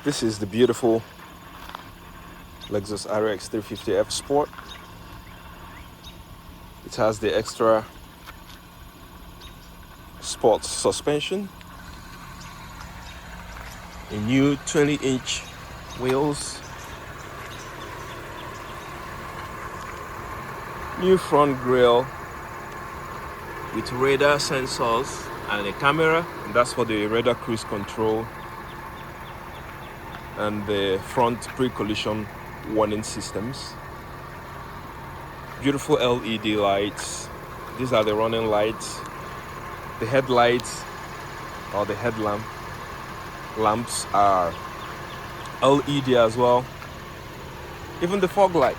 This is the beautiful Lexus RX 350F Sport. It has the extra sports suspension, a new 20-inch wheels, new front grille with radar sensors and a camera, and that's for the radar cruise control, and the front pre-collision warning systems. Beautiful LED lights. These are the running lights. The headlights or the lamps are LED as well. Even the fog light.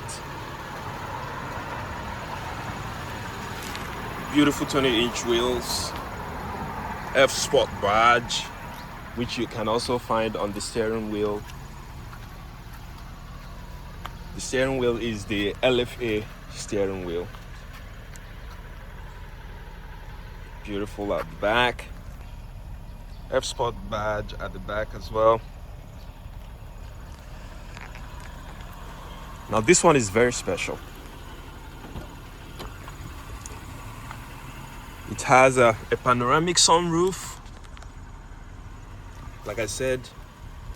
Beautiful 20-inch wheels. F Sport badge, which you can also find on the steering wheel. The steering wheel is the LFA steering wheel. Beautiful at the back. F Sport badge at the back as well. Now this one is very special. It has a panoramic sunroof. Like I said,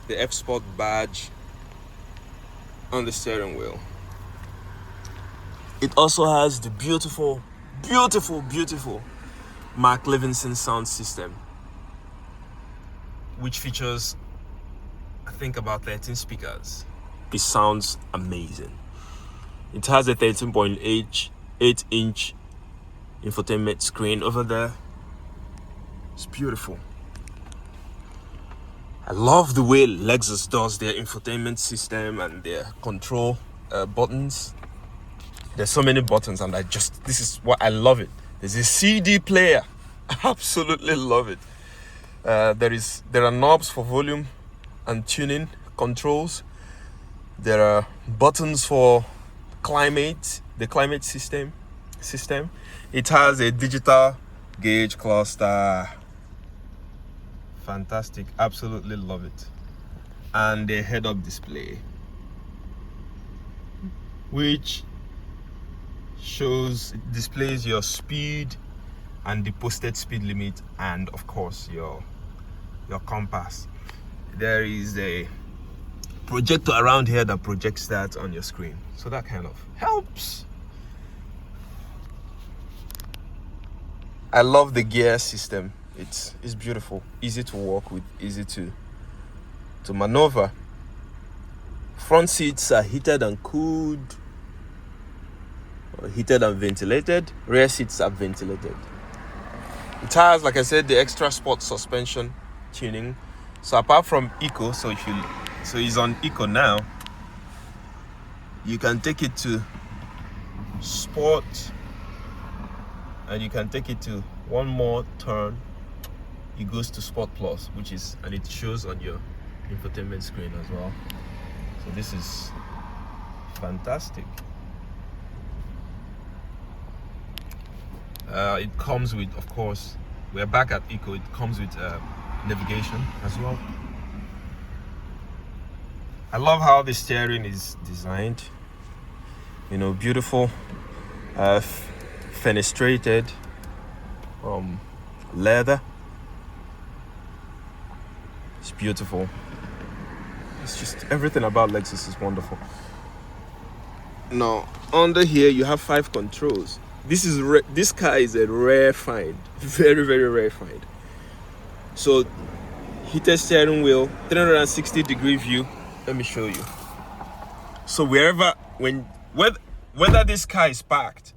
the F Sport badge on the steering wheel. It also has the beautiful Mark Levinson sound system, which features, I think, about 13 speakers. It sounds amazing. It has a 13.8-inch infotainment screen over there. It's beautiful. I love the way Lexus does their infotainment system and their control buttons. There's so many buttons, and this is what I love it. There's a CD player. I absolutely love it. There are knobs for volume and tuning controls. There are buttons for the climate system. It has a digital gauge cluster. Fantastic, absolutely love it. And a head-up display, which displays your speed and the posted speed limit, and of course your compass. There is a projector around here that projects that on your screen, so that kind of helps. I love the gear system. It's beautiful, easy to work with, easy to maneuver. Front seats are heated and cooled, or heated and ventilated. Rear seats are ventilated. It has, like I said, the extra sport suspension tuning. So apart from eco, so it's on eco now, you can take it to sport, and you can take it to one more turn. It goes to Sport Plus, and it shows on your infotainment screen as well. So this is fantastic. It comes with, of course, we're back at eco. It comes with navigation as well. I love how the steering is designed. Beautiful, fenestrated leather. It's beautiful. It's just everything about Lexus is wonderful. Now under here you have 5 controls. This car is a rare find, very rare find. So heated steering wheel, 360-degree view. Let me show you. So whether this car is parked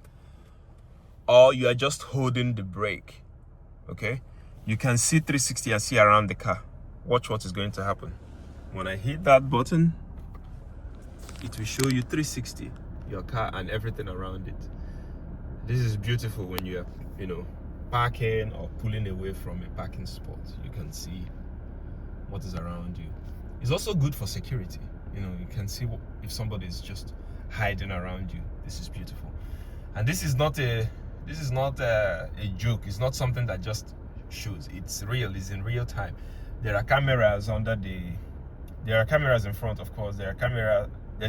or you are just holding the brake, okay, you can see 360 and see around the car. Watch what is going to happen. When I hit that button, it will show you 360, your car and everything around it. This is beautiful when you're, parking or pulling away from a parking spot. You can see what is around you. It's also good for security. You can see if somebody is just hiding around you. This is beautiful. And this is not a joke. It's not something that just shows. It's real. It's in real time. There are cameras under the There are cameras in front, of course. There's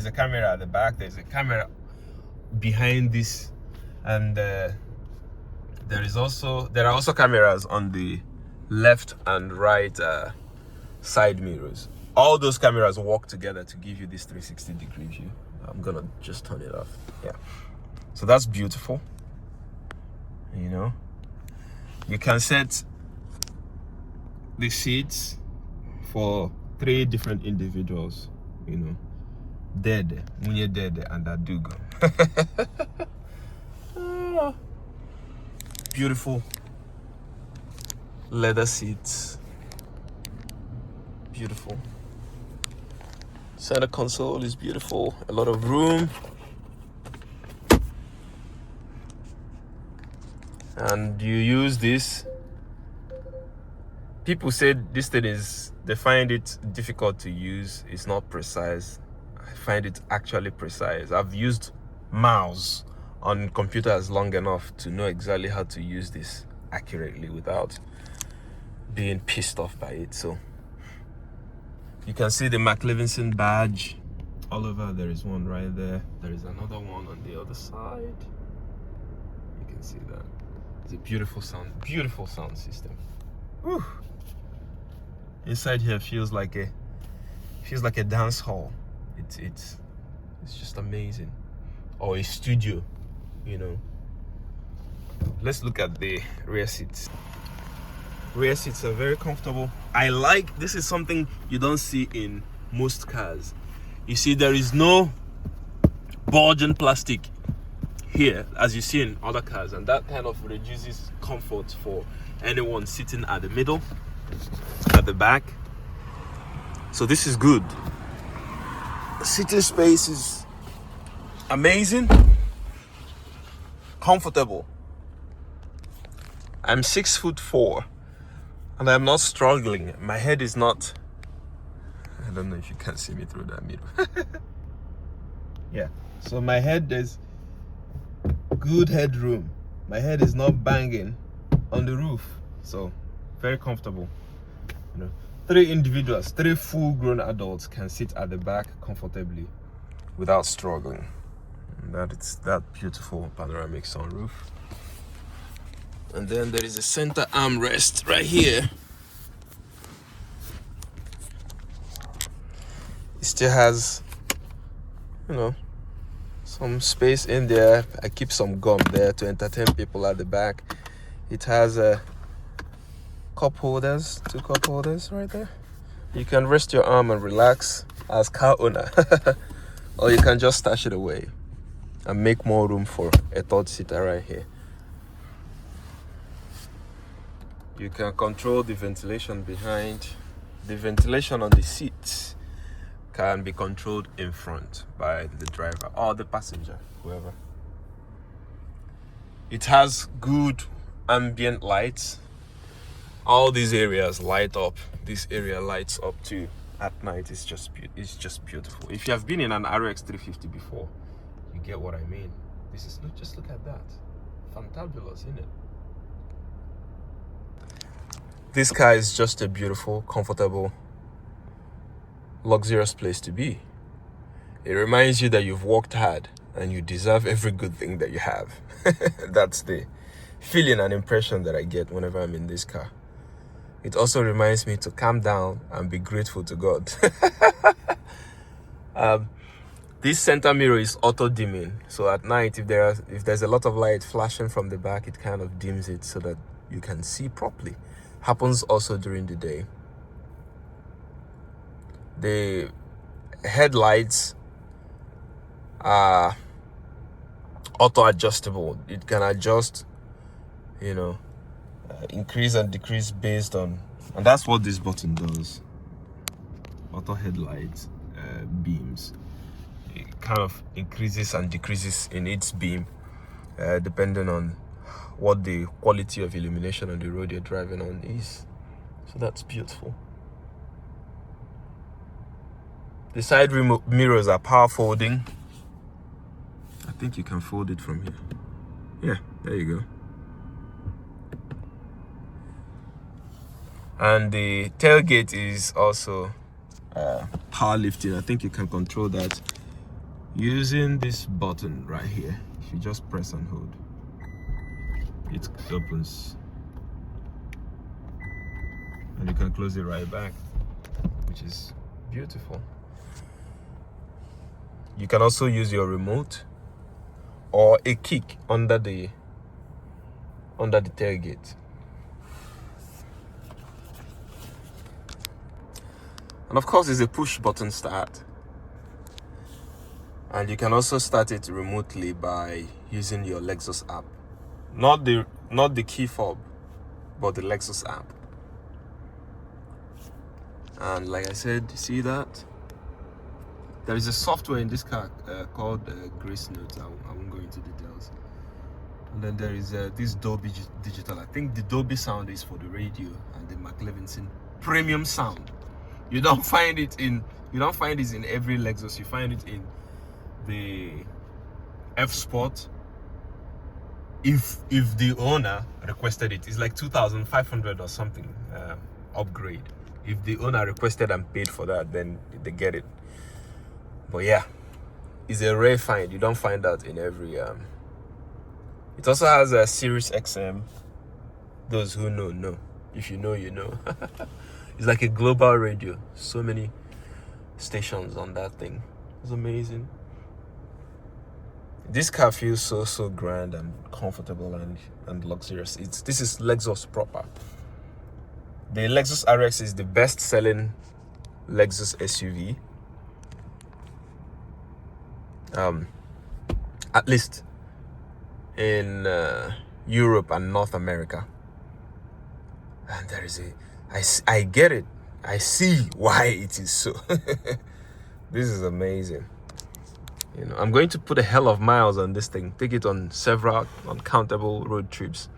a camera at the back. There's a camera behind this, and there are also cameras on the left and right side mirrors. All those cameras work together to give you this 360-degree view. I'm gonna just turn it off. Yeah, so that's beautiful. You know, you can set the seats for 3 different individuals. You know, Dede, Munye Dede, and Adugo. Beautiful leather seats. Beautiful. Center console is beautiful. A lot of room. And you use this. People said this thing they find it difficult to use. It's not precise. I find it actually precise. I've used mouse on computers long enough to know exactly how to use this accurately without being pissed off by it. So you can see the Mac Livingston badge all over. There is one right there. There is another one on the other side. You can see that. It's a beautiful sound system. Whew. Inside here feels like a dance hall. It's just amazing. Or a studio, you know. Let's look at the rear seats. Rear seats are very comfortable. This is something you don't see in most cars. You see, there is no bulging plastic here as you see in other cars, and that kind of reduces comfort for anyone sitting at the middle, at the back. So this is good. Seating space is amazing, comfortable. I'm 6'4", and I'm not struggling. My head is not, I don't know if you can see me through that mirror. Yeah, so my head is good headroom. My head is not banging on the roof, so very comfortable. You know, 3 full-grown adults can sit at the back comfortably without struggling. And it's that beautiful panoramic sunroof. And then there is a center armrest right here. It still has, you know, some space in there. I keep some gum there to entertain people at the back. It has a cup holders, 2 cup holders right there. You can rest your arm and relax as car owner. Or you can just stash it away and make more room for a 3rd seater right here. You can control the ventilation behind. The ventilation on the seats can be controlled in front by the driver or the passenger, whoever. It has good ambient lights. All these areas light up. This area lights up too at night. It's just beautiful. If you have been in an RX 350 before, you get what I mean. Just look at that. Fantabulous, isn't it? This car is just a beautiful, comfortable, luxurious place to be. It reminds you that you've worked hard and you deserve every good thing that you have. That's the feeling and impression that I get whenever I'm in this car. It also reminds me to calm down and be grateful to God. This center mirror is auto dimming, so at night if there's a lot of light flashing from the back, it kind of dims it so that you can see properly. Happens also during the day. The headlights are auto adjustable. It can adjust, you know, increase and decrease based on, and that's what this button does. Auto headlights beams, it kind of increases and decreases in its beam depending on what the quality of illumination on the road you're driving on is. So that's beautiful. The side mirrors are power folding. I think you can fold it from here. Yeah, there you go. And the tailgate is also powerlifting. I think you can control that using this button right here. If you just press and hold, it opens, and you can close it right back, which is beautiful. You can also use your remote or a kick under the tailgate. And of course, it's a push button start. And you can also start it remotely by using your Lexus app. Not the key fob, but the Lexus app. And like I said, see that? There is a software in this car called Grace Note. I won't go into details. And then there is this Dolby Digital. I think the Dolby sound is for the radio, and the McLevinson premium sound. You don't find it in every Lexus. You find it in the F Sport. If the owner requested it, it's like 2,500 or something upgrade. If the owner requested and paid for that, then they get it. But yeah, it's a rare find. You don't find that in every it also has a Sirius XM. Those who know. If you know, you know. It's like a global radio. So many stations on that thing. It's amazing. This car feels so grand and comfortable and luxurious. This is Lexus proper. The Lexus RX is the best-selling Lexus SUV. At least in Europe and North America. And there is I get it. I see why it is so. This is amazing. You know, I'm going to put a hell of miles on this thing. Take it on several uncountable road trips.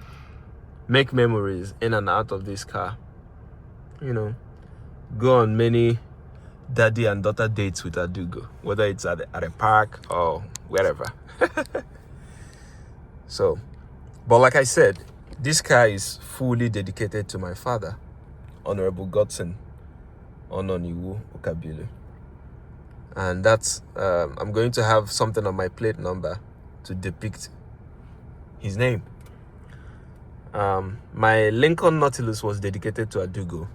Make memories in and out of this car. You know, go on many daddy and daughter dates with Adugo, whether it's at a park or wherever. So, but like I said, this car is fully dedicated to my father, Honorable Godson Ononiwu Okabilu. And that's, I'm going to have something on my plate number to depict his name. My Lincoln Nautilus was dedicated to Adugo.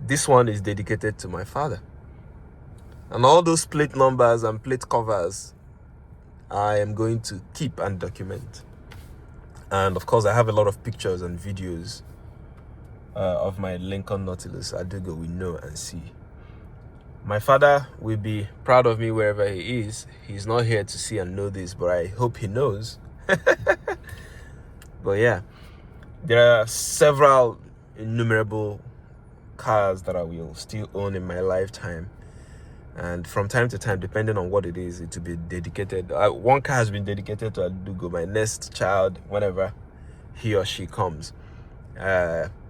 This one is dedicated to my father. And all those plate numbers and plate covers, I am going to keep and document. And of course, I have a lot of pictures and videos of my Lincoln Nautilus. Adugo will know and see. My father will be proud of me wherever he is. He's not here to see and know this, but I hope he knows. But yeah, there are several innumerable cars that I will still own in my lifetime. And from time to time, depending on what it is, it will be dedicated. One car has been dedicated to Adugo, my next child, whenever he or she comes.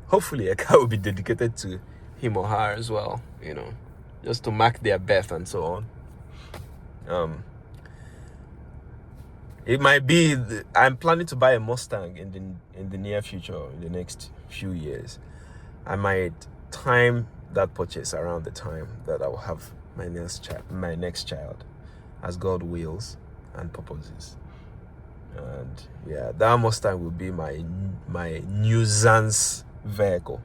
Hopefully, a car will be dedicated to him or her as well, you know, just to mark their birth and so on. It might be, I'm planning to buy a Mustang in the near future, in the next few years. I might time that purchase around the time that I will have my next child, as God wills and purposes. And yeah, that Mustang will be my nuisance vehicle.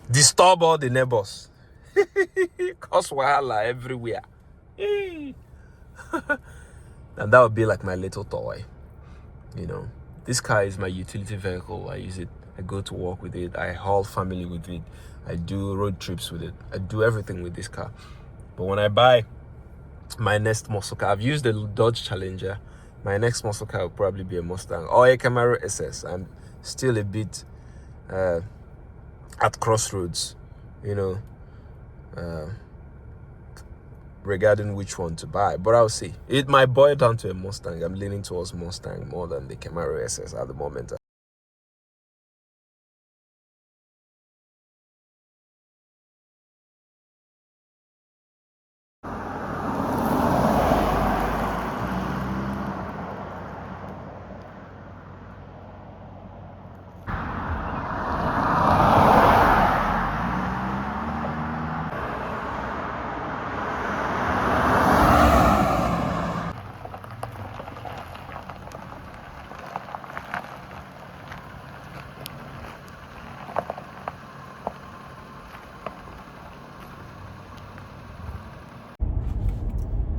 Disturb all the neighbors. Cause wahala everywhere. And that would be like my little toy. You know, this car is my utility vehicle. I use it. I go to work with it. I haul family with it. I do road trips with it. I do everything with this car. But when I buy my next muscle car, I've used the Dodge Challenger. My next muscle car will probably be a Mustang or a Camaro SS. I'm still a bit at crossroads, you know, regarding which one to buy. But I'll see. It might boil down to a Mustang. I'm leaning towards Mustang more than the Camaro SS at the moment.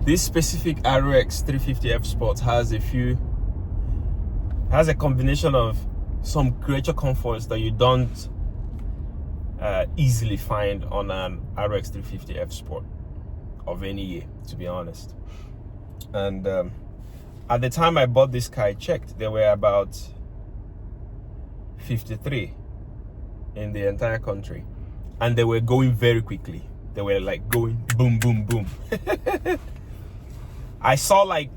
this specific RX 350F Sport has a combination of some creature comforts that you don't easily find on an RX 350F Sport of any year, to be honest. And at the time I bought this car, I checked, there were about 53 in the entire country, and they were going very quickly. They were like going boom, boom, boom. I saw like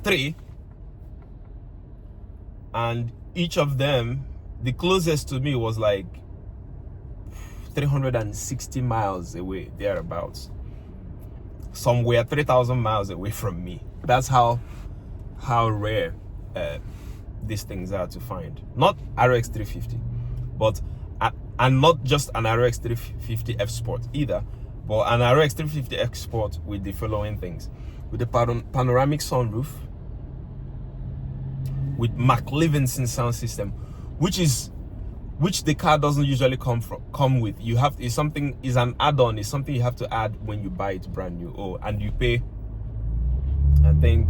3, and each of them, the closest to me was like 360 miles away, thereabouts. Somewhere 3,000 miles away from me. That's how rare these things are to find. Not RX 350, but and not just an RX 350F Sport either, but an RX 350F Sport with the following things: with the panoramic sunroof, with McLevinson sound system, which the car doesn't usually come with. You have is an add-on. It's something you have to add when you buy it brand new. Oh, and you pay, I think,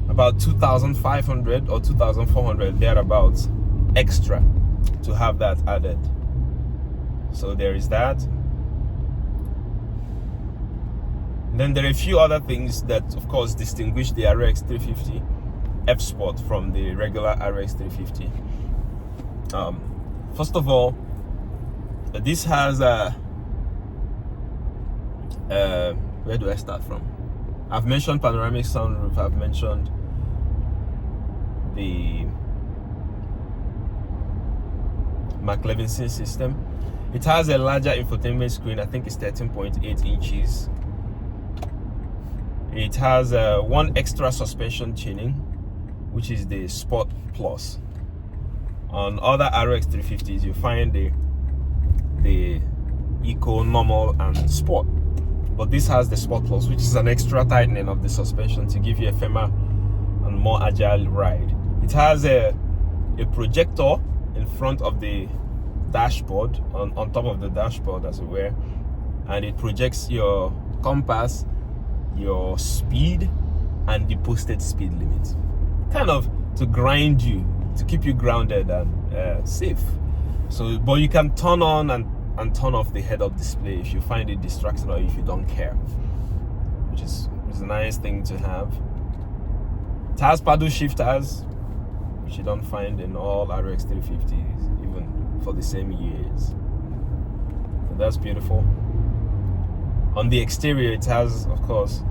about 2,500 or 2,400 thereabouts extra to have that added. So there is that. Then there are a few other things that, of course, distinguish the RX 350 F Sport from the regular RX 350. First of all, this has where do I start from? I've mentioned panoramic sunroof. I've mentioned the McLevinson system. It has a larger infotainment screen. I think it's 13.8 inches. It has one extra suspension tuning, which is the Sport Plus. On other RX 350s, you find the Eco, Normal, and Sport. But this has the Sport Plus, which is an extra tightening of the suspension to give you a firmer and more agile ride. It has a projector in front of the dashboard, on top of the dashboard, as it were, and it projects your compass, your speed, and the posted speed limit, kind of to grind you, to keep you grounded and safe. So, but you can turn on and turn off the head-up display if you find it distracting or if you don't care, which is a nice thing to have. It has paddle shifters, which you don't find in all RX 350s, even for the same years. So that's beautiful. On the exterior, it has, of course,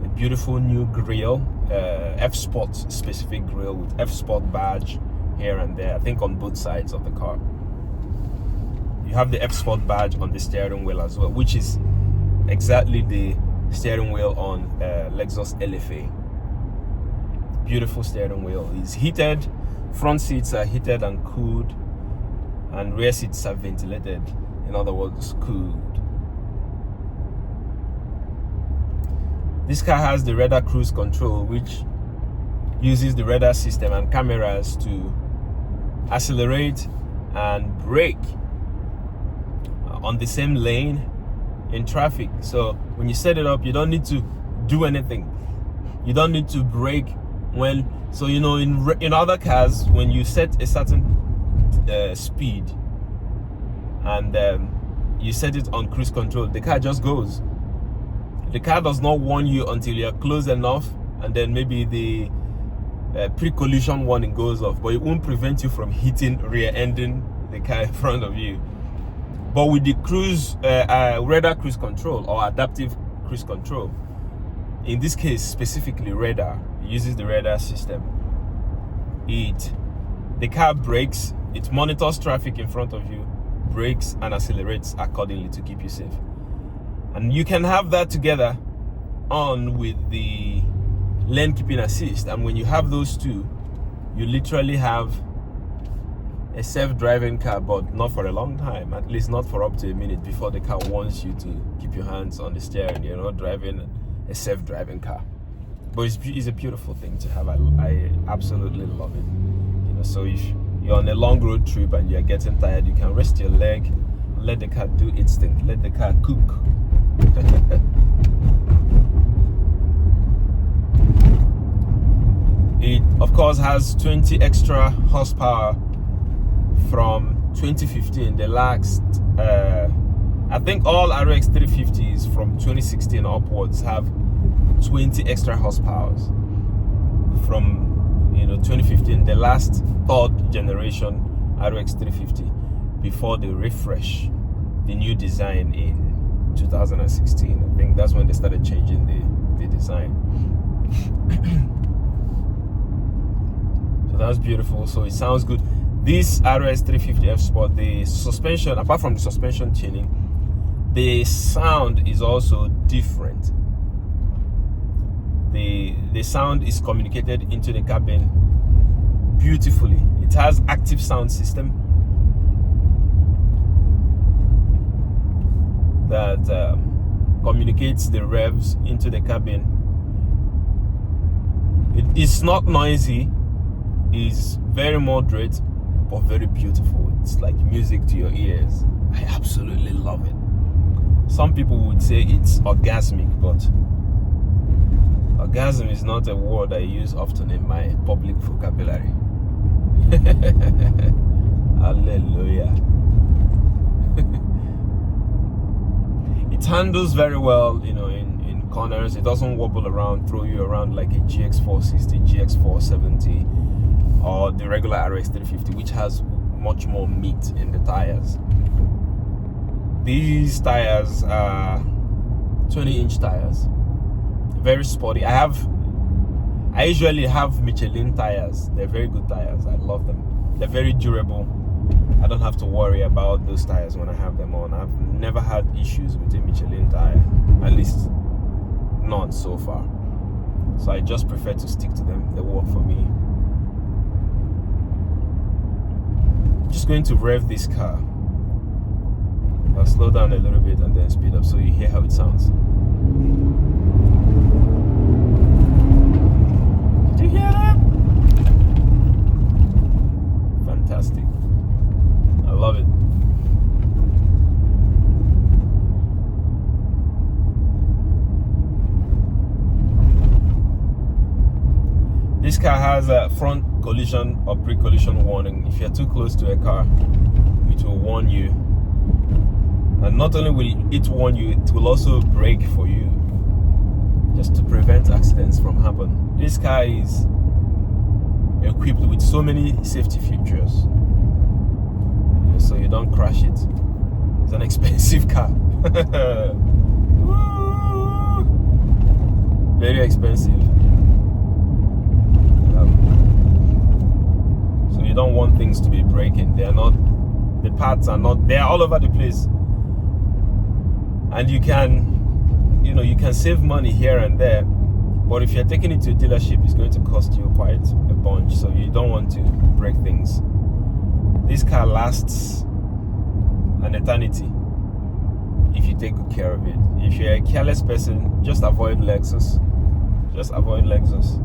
a beautiful new grille, F Sport specific grille with F Sport badge here and there, I think on both sides of the car. You have the F Sport badge on the steering wheel as well, which is exactly the steering wheel on Lexus LFA. Beautiful steering wheel. It's heated, front seats are heated and cooled, and rear seats are ventilated, in other words, cooled. This car has the radar cruise control, which uses the radar system and cameras to accelerate and brake on the same lane in traffic. So when you set it up, you don't need to do anything. You don't need to brake when, so you know, in other cars, when you set a certain speed and you set it on cruise control, the car just goes. The car does not warn you until you're close enough, and then maybe the pre-collision warning goes off, but it won't prevent you from hitting, rear-ending the car in front of you. But with the radar cruise control or adaptive cruise control, in this case specifically radar, it uses the radar system. The car brakes, it monitors traffic in front of you, brakes and accelerates accordingly to keep you safe. And you can have that together on with the lane keeping assist, and when you have those two, you literally have a self-driving car, but not for a long time, at least not for up to a minute before the car wants you to keep your hands on the steering. You're not driving a self-driving car. But it's a beautiful thing to have. I absolutely love it. You know, so if you're on a long road trip and you're getting tired, you can rest your leg and let the car do its thing. Let the car cook. It of course has 20 extra horsepower from 2015. The last I think all RX 350s from 2016 upwards have 20 extra horsepower from 2015, the last third generation RX 350, before they refresh the new design in 2016. I think that's when they started changing the design. So that's beautiful. So it sounds good. This RS 350 F Sport, the suspension, apart from the suspension tuning, the sound is also different. The sound is communicated into the cabin beautifully. It has active sound system that communicates the revs into the cabin. It's not noisy, it's very moderate, but very beautiful. It's like music to your ears. I absolutely love it. Some people would say it's orgasmic, but orgasm is not a word I use often in my public vocabulary. Hallelujah. It handles very well, in corners. It doesn't wobble around, throw you around like a GX460, GX470, or the regular RX 350, which has much more meat in the tires. These tires are 20-inch tires, very sporty. I usually have Michelin tires. They're very good tires. I love them. They're very durable. I don't have to worry about those tires when I have them on. I've never had issues with a Michelin tire, at least none so far. So I just prefer to stick to them. They work for me. I'm just going to rev this car. I'll slow down a little bit and then speed up so you hear how it sounds. Did you hear that? Fantastic. I love it. This car has a front collision or pre-collision warning. If you're too close to a car, it will warn you. And not only will it warn you, it will also brake for you, just to prevent accidents from happening. This car is equipped with so many safety features, so you don't crash it. It's an expensive car. Very expensive. So you don't want things to be breaking. The parts are not, they're all over the place. And you can save money here and there, but if you're taking it to a dealership, it's going to cost you quite a bunch. So you don't want to break things. This car lasts an eternity if you take good care of it. If you're a careless person, just avoid Lexus. Just avoid Lexus.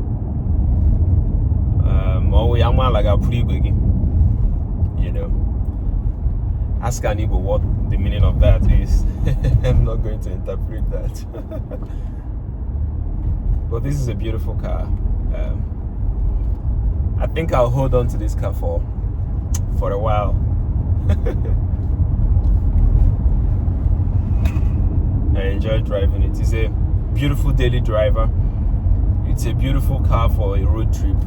Ask an Igbo what the meaning of that is. I'm not going to interpret that. But this is a beautiful car. I think I'll hold on to this car for a while. I enjoy driving it. It's a beautiful daily driver. It's a beautiful car for a road trip.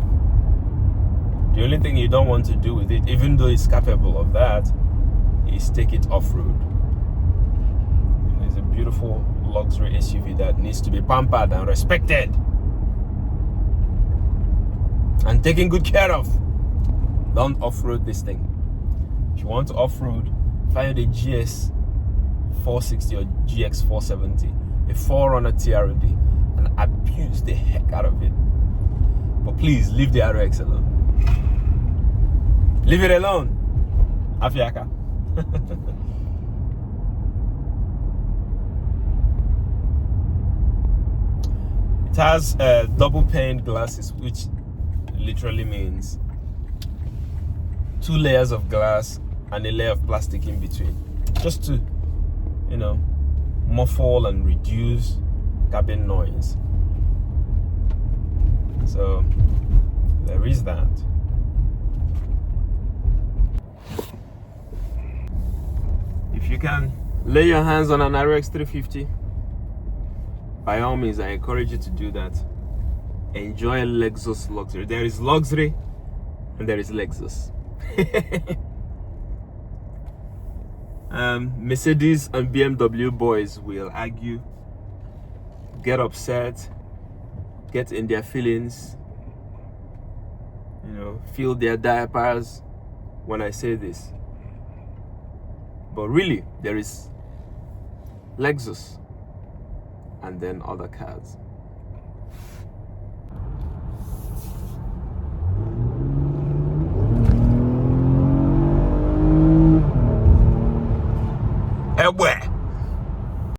The only thing you don't want to do with it, even though it's capable of that, is take it off-road. It's a beautiful luxury SUV that needs to be pampered and respected and taken good care of. Don't off-road this thing. If you want to off-road, find a GS 460 or GX 470, a 4Runner TRD, and abuse the heck out of it. But please leave the RX alone. Leave it alone. Afiaka. It has double pane glasses, which literally means 2 layers of glass and a layer of plastic in between, just to muffle and reduce cabin noise. So there is that. If you can lay your hands on an RX 350, by all means, I encourage you to do that. Enjoy Lexus luxury. There is luxury and there is Lexus. Mercedes and BMW boys will argue, get upset, get in their feelings, feel their diapers when I say this. But really, there is Lexus and then other cars. Ebwe.